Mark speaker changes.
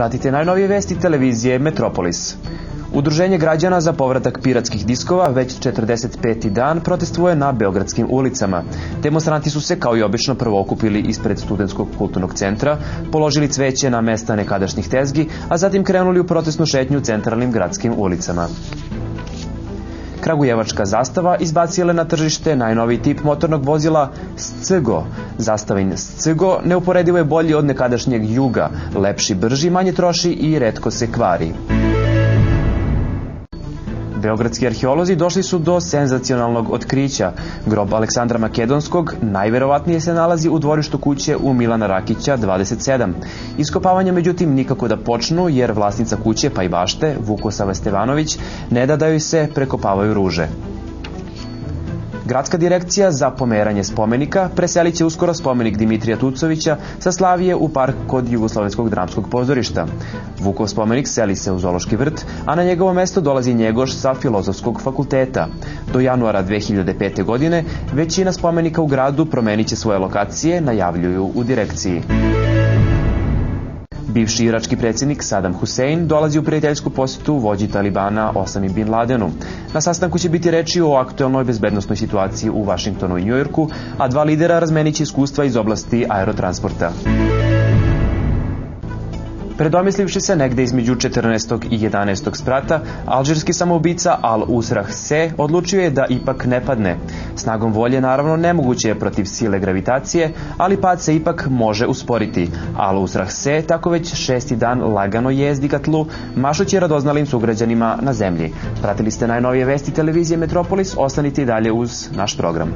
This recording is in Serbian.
Speaker 1: Pratite najnovije vesti televizije Metropolis. Udruženje građana za povratak piratskih diskova već 45. dan protestvuje na beogradskim ulicama. Demonstranti su se kao i obično prvo okupili ispred Studentskog kulturnog centra, položili cveće na mesta nekadašnjih tezgi, a zatim krenuli u protestnu šetnju centralnim gradskim ulicama. Kragujevačka Zastava izbacila je na tržište najnoviji tip motornog vozila Scgo. Zastavin Scgo neuporedivo je bolji od nekadašnjeg Juga, lepši, brži, manje troši i retko se kvari. Beogradski arheolozi došli su do senzacionalnog otkrića. Grob Aleksandra Makedonskog najverovatnije se nalazi u dvorištu kuće u Milana Rakića 27. Iskopavanja međutim nikako da počnu jer vlasnica kuće pa i bašte, Vukosava Stevanović, ne da joj se prekopavaju ruže. Gradska direkcija za pomeranje spomenika preselit će uskoro spomenik Dimitrija Tucovića sa Slavije u park kod Jugoslovenskog dramskog pozorišta. Vukov spomenik seli se u Zoološki vrt, a na njegovo mesto dolazi Njegoš sa Filozofskog fakulteta. Do januara 2005. godine većina spomenika u gradu promenit će svoje lokacije, najavljuju u direkciji. Bivši irački predsjednik Saddam Hussein dolazi u prijateljsku posjetu vođi Talibana Osami Bin Ladenu. Na sastanku će biti reči o aktuelnoj bezbednosnoj situaciji u Vašingtonu i Njujorku, a dva lidera razmenit će iskustva iz oblasti aerotransporta. Predomislivši se negde između 14. i 11. sprata, alžirski samoubica Al-Usrah Se odlučio je da ipak ne padne. Snagom volje naravno nemoguće je protiv sile gravitacije, ali pad se ipak može usporiti. Al-Usrah Se tako već 6. dan lagano jezdi ka tlu, mašući radoznalim sugrađanima na zemlji. Pratili ste najnovije vesti televizije Metropolis, ostanite i dalje uz naš program.